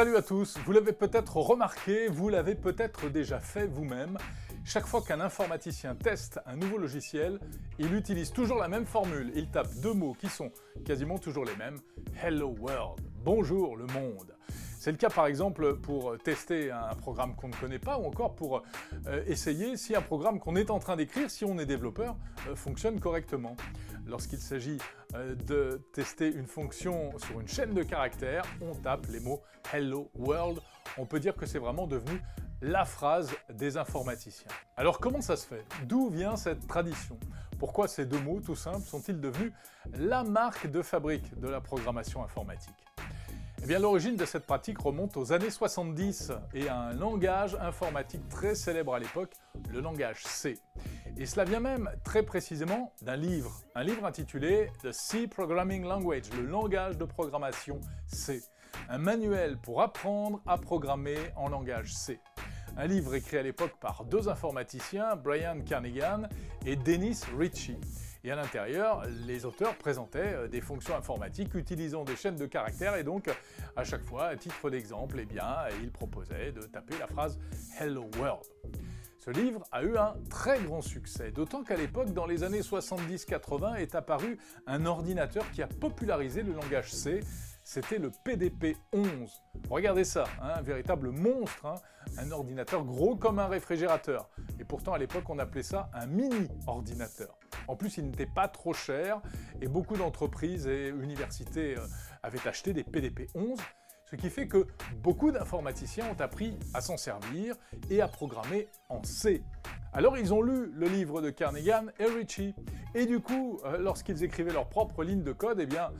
Salut à tous, vous l'avez peut-être remarqué, vous l'avez peut-être déjà fait vous-même. Chaque fois qu'un informaticien teste un nouveau logiciel, il utilise toujours la même formule. Il tape deux mots qui sont quasiment toujours les mêmes. Hello World, bonjour le monde. C'est le cas par exemple pour tester un programme qu'on ne connaît pas ou encore pour essayer si un programme qu'on est en train d'écrire, si on est développeur, fonctionne correctement. Lorsqu'il s'agit de tester une fonction sur une chaîne de caractères, on tape les mots Hello World. On peut dire que c'est vraiment devenu la phrase des informaticiens. Alors comment ça se fait? D'où vient cette tradition? Pourquoi ces deux mots tout simples sont-ils devenus la marque de fabrique de la programmation informatique? Eh bien, l'origine de cette pratique remonte aux années 70 et à un langage informatique très célèbre à l'époque, le langage C. Et cela vient même très précisément d'un livre, un livre intitulé The C Programming Language, le langage de programmation C. Un manuel pour apprendre à programmer en langage C. Un livre écrit à l'époque par deux informaticiens, Brian Kernighan et Dennis Ritchie. Et à l'intérieur, les auteurs présentaient des fonctions informatiques utilisant des chaînes de caractères et donc, à chaque fois, à titre d'exemple, eh bien, ils proposaient de taper la phrase « Hello World ». Ce livre a eu un très grand succès, d'autant qu'à l'époque, dans les années 70-80, est apparu un ordinateur qui a popularisé le langage C. C'était le PDP-11. Regardez ça, un véritable monstre, un ordinateur gros comme un réfrigérateur. Et pourtant, à l'époque, on appelait ça un mini-ordinateur. En plus, il n'était pas trop cher et beaucoup d'entreprises et universités avaient acheté des PDP-11, ce qui fait que beaucoup d'informaticiens ont appris à s'en servir et à programmer en C. Alors ils ont lu le livre de Kernighan et Ritchie, et du coup, lorsqu'ils écrivaient leur propre ligne de code, eh bien,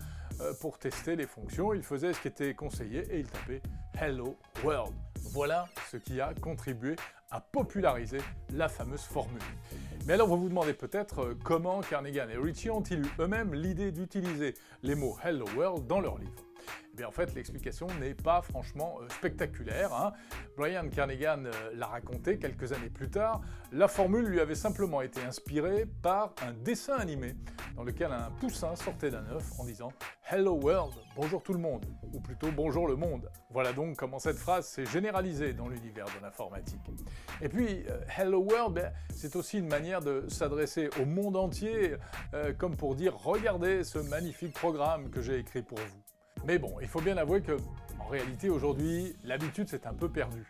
pour tester les fonctions, ils faisaient ce qui était conseillé et ils tapaient « Hello World ». Voilà ce qui a contribué à populariser la fameuse formule. Mais alors vous vous demandez peut-être comment Kernighan et Ritchie ont-ils eu eux-mêmes l'idée d'utiliser les mots « Hello World » dans leur livre? Eh bien en fait, l'explication n'est pas franchement spectaculaire. Brian Kernighan l'a raconté quelques années plus tard. La formule lui avait simplement été inspirée par un dessin animé dans lequel un poussin sortait d'un œuf en disant « Hello World, bonjour tout le monde » ou plutôt « bonjour le monde ». Voilà donc comment cette phrase s'est généralisée dans l'univers de l'informatique. Et puis, Hello World, c'est aussi une manière de s'adresser au monde entier, comme pour dire « Regardez ce magnifique programme que j'ai écrit pour vous ». Mais bon, il faut bien avouer que, en réalité, aujourd'hui, l'habitude s'est un peu perdue.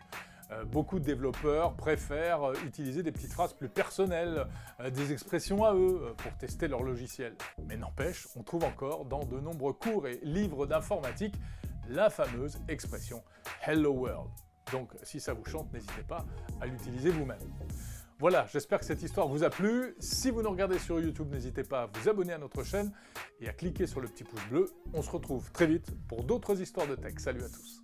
Beaucoup de développeurs préfèrent utiliser des petites phrases plus personnelles, des expressions à eux, pour tester leur logiciel. Mais n'empêche, on trouve encore dans de nombreux cours et livres d'informatique la fameuse expression « Hello World ». Donc, si ça vous chante, n'hésitez pas à l'utiliser vous-même. Voilà, j'espère que cette histoire vous a plu. Si vous nous regardez sur YouTube, n'hésitez pas à vous abonner à notre chaîne et à cliquer sur le petit pouce bleu. On se retrouve très vite pour d'autres histoires de tech. Salut à tous.